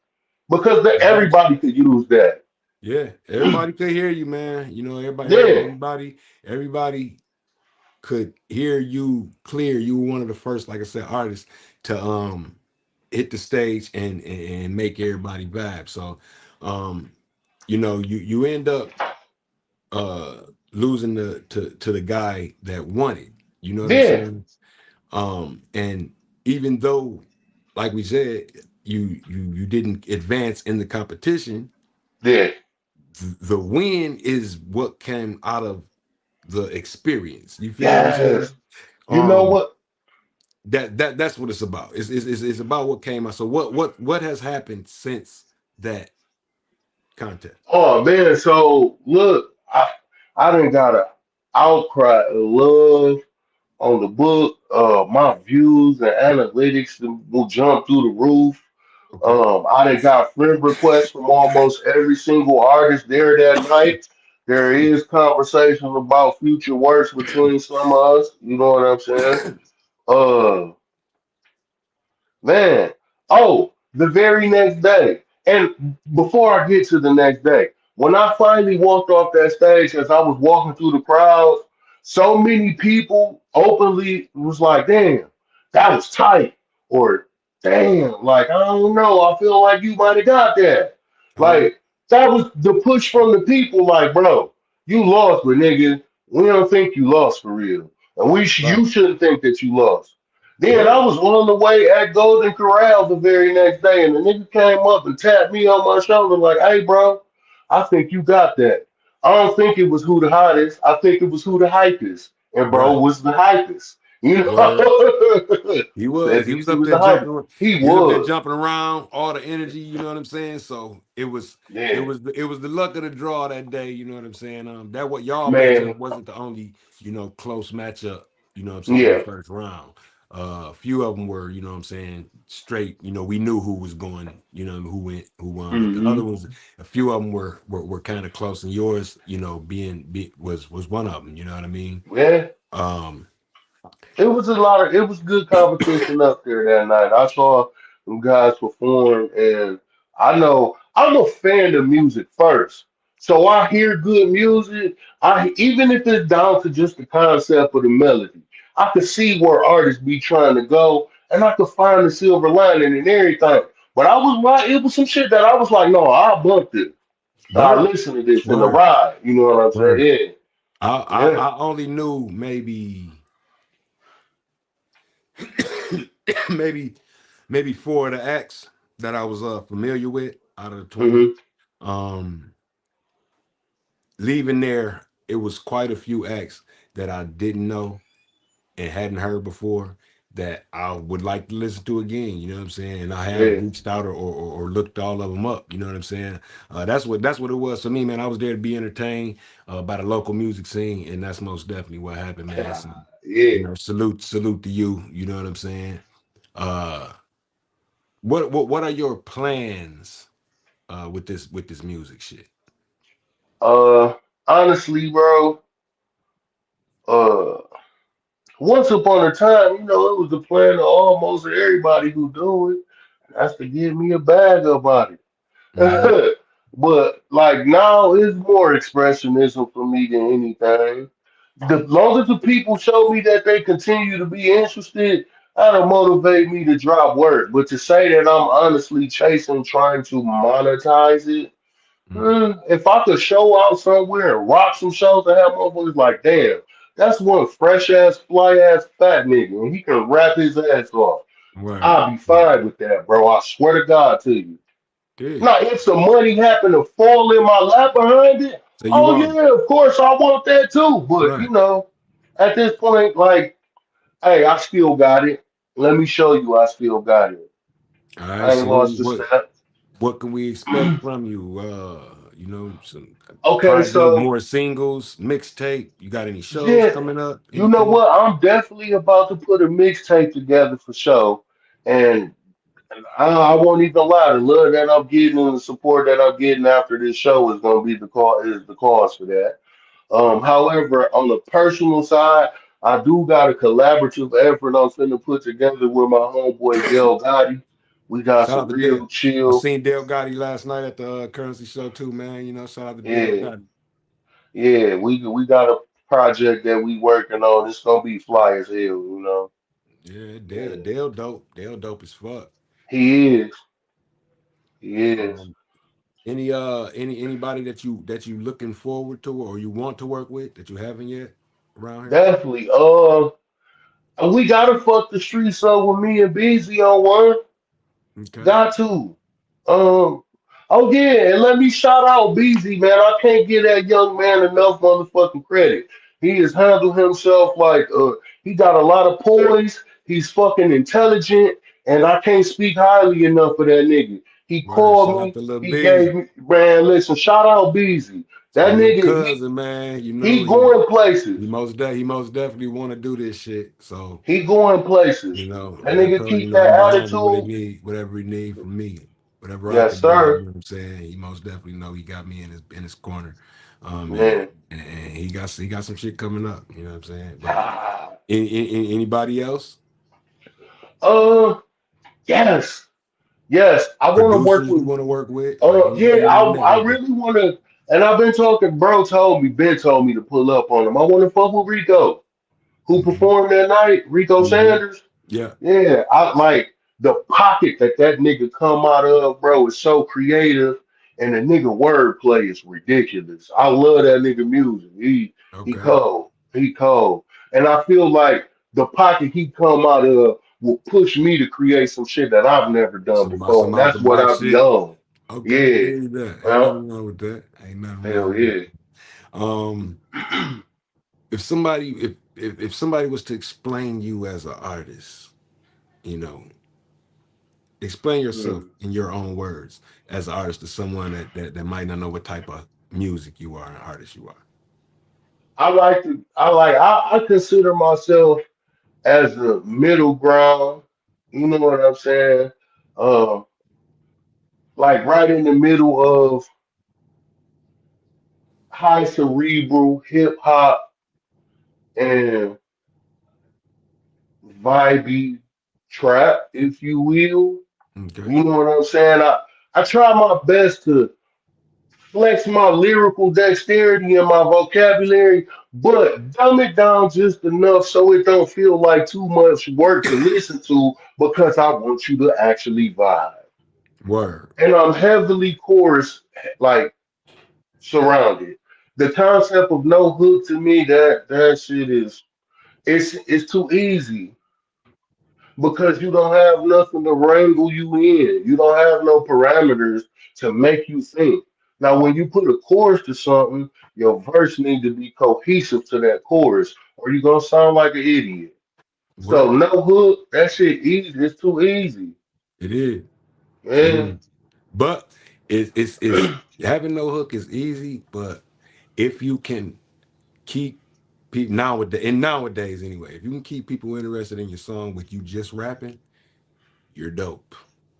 Speaker 2: because
Speaker 1: I got you.
Speaker 2: everybody could use that.
Speaker 1: Yeah. Everybody could hear you, man. You know,
Speaker 2: Yeah,
Speaker 1: everybody could hear you clear. You were one of the first, like I said, artists to hit the stage and make everybody vibe. So you end up uh losing to the guy that won it. You know what I'm
Speaker 2: yeah,
Speaker 1: saying? And even though, like we said, you didn't advance in the competition,
Speaker 2: yeah,
Speaker 1: the win is what came out of the experience. You feel what I'm
Speaker 2: yes.
Speaker 1: saying?
Speaker 2: You know
Speaker 1: Um,
Speaker 2: what?
Speaker 1: that's what it's about. It's about what came out. So what has happened since that contest?
Speaker 2: Oh man, so look, I done got a outcry of love on the book. My views and analytics will jump through the roof.
Speaker 1: Okay.
Speaker 2: I done got friend requests from almost every single artist there that night. There is conversations about future works between some of us. You know what I'm saying? Uh, Man, oh, the very next day. And before I get to the next day, when I finally walked off that stage, as I was walking through the crowd, so many people openly was like, damn, that was tight. Or, damn, like, I don't know, I feel like you might have got that.
Speaker 1: Uh,
Speaker 2: Like, that was the push from the people, like, bro, you lost, but nigga, we don't think you lost for real. And
Speaker 1: right.
Speaker 2: you shouldn't think that you lost. Then I
Speaker 1: Word.
Speaker 2: was on the way at Golden Corral the very next day, and the nigga came up and tapped me on my shoulder like, "Hey, bro, I think you got that. I don't think it was who the hottest. I think it was who the hypest." And bro
Speaker 1: Right.
Speaker 2: was the hypest. You
Speaker 1: Word.
Speaker 2: know,
Speaker 1: He
Speaker 2: said
Speaker 1: was. He was
Speaker 2: he
Speaker 1: up
Speaker 2: was
Speaker 1: there
Speaker 2: the hypest.
Speaker 1: jumping.
Speaker 2: He
Speaker 1: He was up there
Speaker 2: was.
Speaker 1: jumping around, all the energy. You know what I'm saying? So it
Speaker 2: Yeah,
Speaker 1: was, it was the luck of the draw that day. You know what I'm saying? That what y'all matchup
Speaker 2: man.
Speaker 1: wasn't the only close matchup. You know what I'm saying in the
Speaker 2: Yeah.
Speaker 1: first round. A few of them were, you know what I'm saying, straight. We knew who was going. Who won. But the other
Speaker 2: Hmm.
Speaker 1: ones, a few of them were kind of close. And yours, was one of them. You know what I mean?
Speaker 2: Yeah.
Speaker 1: Um,
Speaker 2: It was good competition up there that night. I saw some guys perform, and I know I'm a fan of music first. So I hear good music. Even if it's down to just the concept of the melody, I could see where artists be trying to go, and I could find the silver lining and everything. But I was right, it was some shit that I was like, no, I bumped it. I
Speaker 1: word,
Speaker 2: listened to this in the
Speaker 1: word,
Speaker 2: ride. You know what I'm
Speaker 1: word.
Speaker 2: saying? Yeah.
Speaker 1: I only knew maybe maybe four of the acts that I was familiar with out of the 20.
Speaker 2: Hmm.
Speaker 1: Um Leaving there, it was quite a few acts that I didn't know and hadn't heard before that I would like to listen to again. You know what I'm saying? And I have
Speaker 2: Yeah.
Speaker 1: reached out or looked all of them up. You know what I'm saying? That's what it was for me, man. I was there to be entertained by the local music scene, and that's most definitely what happened, man. So,
Speaker 2: Yeah.
Speaker 1: salute to you. You know what I'm saying? Uh, what are your plans with this music shit?
Speaker 2: Uh, Honestly, bro, uh, once upon a time, it was the plan of almost everybody who do it. That's to give me a bag about
Speaker 1: Hmm.
Speaker 2: it. But like now, it's more expressionism for me than anything. The longer the people show me that they continue to be interested, that'll motivate me to drop work. But to say that I'm honestly chasing, trying to monetize it,
Speaker 1: Hmm.
Speaker 2: if I could show out somewhere and rock some shows and have motherfuckers like, damn, that's one fresh ass, fly ass fat nigga, and he can rap his ass off.
Speaker 1: Word.
Speaker 2: I'll be fine with that, bro. I swear to God to you.
Speaker 1: Good.
Speaker 2: Now, if some money happen to fall in my lap behind it,
Speaker 1: So you
Speaker 2: oh
Speaker 1: want
Speaker 2: yeah, of course I want that too. But
Speaker 1: right.
Speaker 2: at this point, like, hey, I still got it. Let me show you I still got it.
Speaker 1: All right.
Speaker 2: I ain't
Speaker 1: So
Speaker 2: lost a step.
Speaker 1: what can we expect from you? Some
Speaker 2: Okay,
Speaker 1: project,
Speaker 2: so
Speaker 1: more singles, mixtape. You got any shows
Speaker 2: yeah,
Speaker 1: coming up?
Speaker 2: you know
Speaker 1: Anything?
Speaker 2: what? I'm definitely about to put a mixtape together for show. And I won't even lie, the love that I'm getting and the support that I'm getting after this show is gonna be the cause for that. However, on the personal side, I do got a collaborative effort I'm finna put together with my homeboy Del Gotti. We got
Speaker 1: Shout
Speaker 2: some
Speaker 1: out to Dale.
Speaker 2: real
Speaker 1: I
Speaker 2: chill.
Speaker 1: seen Dale Gotti last night at the currency show too, man. Shout out to Dale
Speaker 2: Yeah,
Speaker 1: Gotti.
Speaker 2: yeah, we got a project that we working on. It's gonna be fly as hell.
Speaker 1: Yeah, Dale,
Speaker 2: Yeah,
Speaker 1: Dale dope. Dale dope as fuck.
Speaker 2: he is. He is.
Speaker 1: Um, anybody that you looking forward to or you want to work with that you haven't yet around here?
Speaker 2: Definitely. We gotta fuck the streets up with me and Beezy on one.
Speaker 1: Okay.
Speaker 2: Got to. Um. Oh yeah, and let me shout out Beezy, man. I can't give that young man enough motherfucking credit. He has handled himself like he got a lot of poise. He's fucking intelligent, and I can't speak highly enough of that nigga. He
Speaker 1: Word.
Speaker 2: called
Speaker 1: Shout out
Speaker 2: me.
Speaker 1: to Lil
Speaker 2: He gave
Speaker 1: Busy.
Speaker 2: me, man. Listen, shout out Beezy.
Speaker 1: It's my
Speaker 2: That
Speaker 1: little
Speaker 2: nigga,
Speaker 1: cousin, man.
Speaker 2: he going places.
Speaker 1: He most definitely want to do this shit. So
Speaker 2: He going places.
Speaker 1: I
Speaker 2: That
Speaker 1: gotta
Speaker 2: nigga
Speaker 1: tell
Speaker 2: keep
Speaker 1: I'm
Speaker 2: that
Speaker 1: behind him.
Speaker 2: attitude.
Speaker 1: Whatever he need from me, whatever I
Speaker 2: Yes,
Speaker 1: could do. You
Speaker 2: sir.
Speaker 1: know what I'm saying? He most definitely know he got me in his corner.
Speaker 2: Man.
Speaker 1: And he got some shit coming up. You know what I'm saying? But anybody else?
Speaker 2: Uh, yes. Yes, I want to work
Speaker 1: Producers you
Speaker 2: with.
Speaker 1: want to work with? Like
Speaker 2: Yeah,
Speaker 1: anybody in your
Speaker 2: I
Speaker 1: network?
Speaker 2: really want to, and I've been talking. Bro told me, Ben told me to pull up on him. I want to fuck with Rico, who
Speaker 1: Hmm.
Speaker 2: performed that night. Rico
Speaker 1: Hmm.
Speaker 2: Sanders.
Speaker 1: Yeah.
Speaker 2: Yeah, I like the pocket that nigga come out of, bro. Is so creative, and the nigga wordplay is ridiculous. I love that nigga music. He
Speaker 1: Okay.
Speaker 2: cold. He cold, and I feel like the pocket he come out of will push me to create some shit that I've never done before,
Speaker 1: Some
Speaker 2: and
Speaker 1: out
Speaker 2: that's
Speaker 1: the
Speaker 2: what
Speaker 1: box
Speaker 2: I be
Speaker 1: shit.
Speaker 2: on.
Speaker 1: Okay,
Speaker 2: Yeah,
Speaker 1: dig that. Ain't
Speaker 2: well,
Speaker 1: nothing wrong with that. Ain't nothing
Speaker 2: hell
Speaker 1: wrong with
Speaker 2: yeah.
Speaker 1: it. If somebody was to explain you as an artist, you know, explain yourself
Speaker 2: Hmm.
Speaker 1: in your own words as an artist to someone that might not know what type of music you are and artist you are.
Speaker 2: I consider myself as the middle ground. You know what I'm saying? Uh, like right in the middle of high cerebral hip hop and vibey trap, if you will.
Speaker 1: Okay.
Speaker 2: You know what I'm saying? I try my best to flex my lyrical dexterity and my vocabulary, but dumb it down just enough so it don't feel like too much work to listen to because I want you to actually vibe.
Speaker 1: Word.
Speaker 2: And I'm heavily chorus like surrounded. The concept of no hook to me, that shit is it's too easy because you don't have nothing to wrangle you in. You don't have no parameters to make you think. Now, when you put a chorus to something, your verse need to be cohesive to that chorus, or you're gonna sound like an idiot. So
Speaker 1: Word.
Speaker 2: no hook, that shit easy. It's too easy.
Speaker 1: It is. It
Speaker 2: Yeah.
Speaker 1: is. But it's having no hook is easy, but if you can keep people nowadays anyway, if you can keep people interested in your song with you just rapping, you're dope.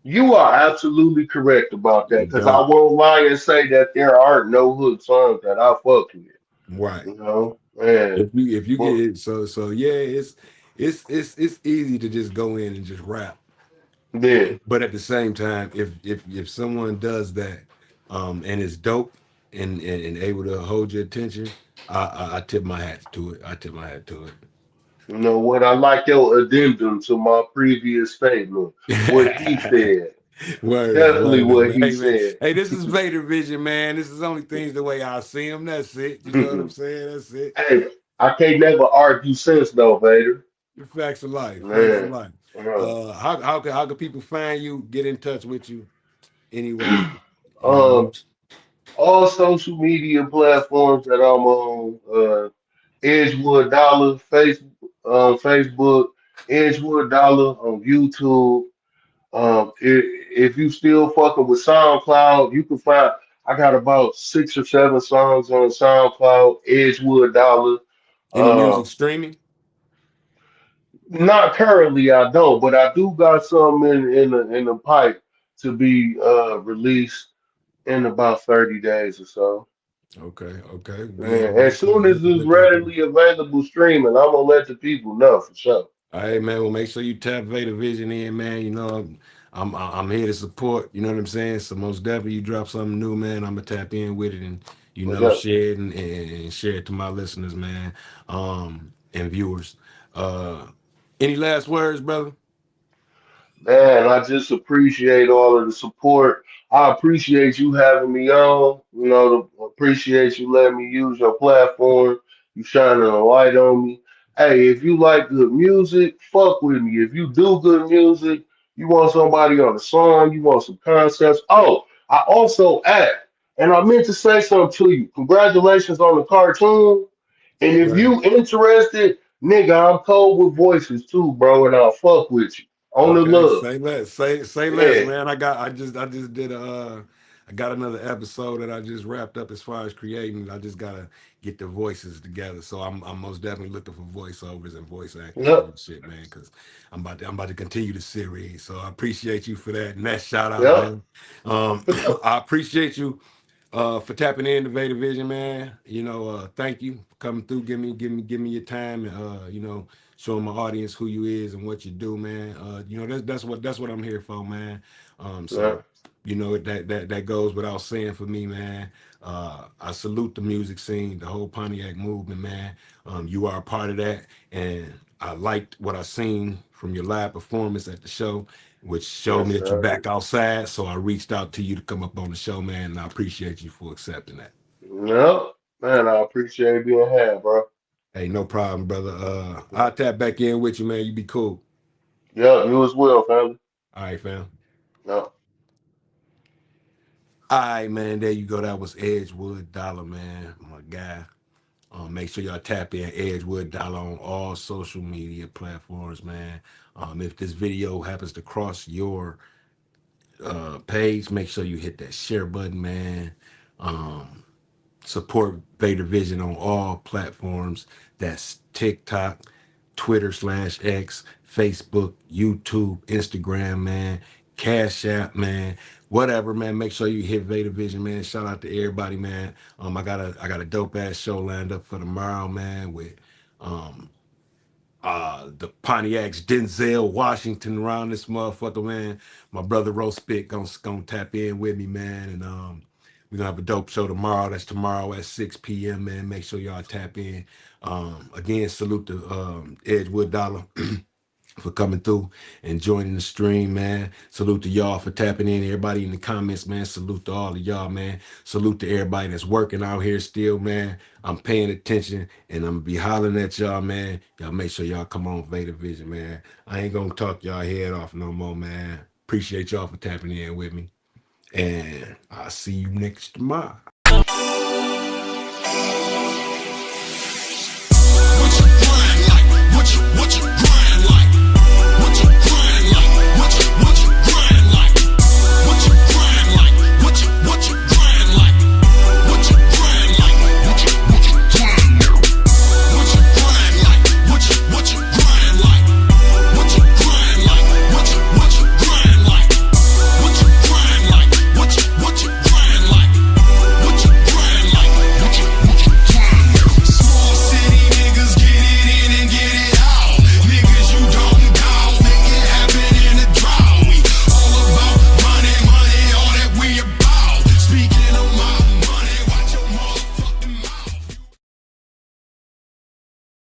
Speaker 2: You are absolutely correct about that
Speaker 1: You're
Speaker 2: because I
Speaker 1: dope.
Speaker 2: won't lie and say that there are no hook songs that I fuck with.
Speaker 1: Right.
Speaker 2: you know, man.
Speaker 1: If you get
Speaker 2: But
Speaker 1: it, so yeah, it's easy to just go in and just rap.
Speaker 2: yeah,
Speaker 1: But at the same time, if someone does that, and it's dope and able to hold your attention, I tip my hat to it. I tip my hat to
Speaker 2: you know what? I like your addendum to my previous statement. What he
Speaker 1: it.
Speaker 2: said.
Speaker 1: Word up,
Speaker 2: Definitely
Speaker 1: word up.
Speaker 2: what
Speaker 1: But
Speaker 2: he
Speaker 1: hey, man,
Speaker 2: said.
Speaker 1: hey, this is Vader Vision, man. This is only things the way I see them. That's it. You know what I'm saying? That's it.
Speaker 2: Hey, I can't never argue sense though, Vader.
Speaker 1: The facts of life. Facts of
Speaker 2: Man.
Speaker 1: life.
Speaker 2: Uh,
Speaker 1: How can people find you? Get in touch with you anyway. You know what I
Speaker 2: um,
Speaker 1: mean?
Speaker 2: all social media platforms that I'm on, Edgewood Dollar, Facebook, Edgewood Dollar on YouTube. If you still fucking with SoundCloud, you can find. I got about 6 or 7 songs on SoundCloud. Edgewood Dollar.
Speaker 1: Any
Speaker 2: Uh,
Speaker 1: music streaming?
Speaker 2: Not currently, I don't, but I do got some in the pipe to be released in about 30 days or so.
Speaker 1: Okay, okay. Yeah,
Speaker 2: And
Speaker 1: we'll
Speaker 2: as soon as
Speaker 1: definitely
Speaker 2: it's
Speaker 1: look out for it.
Speaker 2: readily available streaming, I'm gonna let the people know for sure.
Speaker 1: All right, man. Well, make sure you tap Vader Vision in, man. You know, I'm here to support. You know what I'm saying? So most definitely, you drop something new, man. I'm gonna tap in with it and
Speaker 2: For sure.
Speaker 1: share it and share it to my listeners, man, and viewers. Uh, any last words, brother?
Speaker 2: Man, I just appreciate all of the support. I appreciate you having me on. Appreciate you letting me use your platform. You shining a light on me. Hey, if you like good music, fuck with me. If you do good music, you want somebody on the song, you want some concepts. Oh, I also act, and I meant to say something to you. Congratulations on the cartoon. And if
Speaker 1: Right.
Speaker 2: you interested, nigga, I'm cold with voices too, bro, and I'll fuck with you. On the
Speaker 1: Okay,
Speaker 2: love.
Speaker 1: say less. Say less,
Speaker 2: Yeah.
Speaker 1: man. I just did I got another episode that I just wrapped up as far as creating. I just gotta get the voices together. So I'm most definitely looking for voiceovers and voice actors for
Speaker 2: Yep.
Speaker 1: this shit, man, because I'm about to continue the series. So I appreciate you for that. And that shout out,
Speaker 2: Yep.
Speaker 1: man.
Speaker 2: For sure.
Speaker 1: I appreciate you for tapping in to Vader Vision, man. Thank you for coming through. Give me your time and showing my audience who you is and what you do, man. That's what I'm here for, man.
Speaker 2: Yeah.
Speaker 1: So that goes without saying for me, man. I salute the music scene, the whole Pontiac movement, man. You are a part of that, and I liked what I seen from your live performance at the show, which showed
Speaker 2: Yes,
Speaker 1: me that you're
Speaker 2: sir.
Speaker 1: back outside. So I reached out to you to come up on the show, man, and I appreciate you for accepting that.
Speaker 2: Yep. Man, I appreciate being here, bro.
Speaker 1: Hey, no problem, brother. I'll tap back in with you, man. You be cool.
Speaker 2: Yep, you as well, family.
Speaker 1: All right, fam.
Speaker 2: Yep.
Speaker 1: All right, man. There you go. That was Edgewood Dollar, man. My guy. Make sure y'all tap in Edgewood Dollar on all social media platforms, man. If this video happens to cross your page, make sure you hit that share button, man. Um, Support Vader Vision on all platforms. That's TikTok, Twitter/X, Facebook, YouTube, Instagram, man, Cash App, man, whatever, man. Make sure you hit Vader Vision, man. Shout out to everybody, man. I got a dope ass show lined up for tomorrow, man, with um the Pontiac's Denzel Washington around this motherfucker, man. My brother Roast Spit gonna tap in with me, man, and we're gonna have a dope show tomorrow. That's tomorrow at 6 p.m. Man, make sure y'all tap in. Again, salute to Edgewood Dollar for coming through and joining the stream, man. Salute to y'all for tapping in. Everybody in the comments, man. Salute to all of y'all, man. Salute to everybody that's working out here still, man. I'm paying attention and I'm gonna be hollering at y'all, man. Y'all make sure y'all come on Vader Vision, man. I ain't gonna talk y'all head off no more, man. Appreciate y'all for tapping in with me. And I'll see you next tomorrow.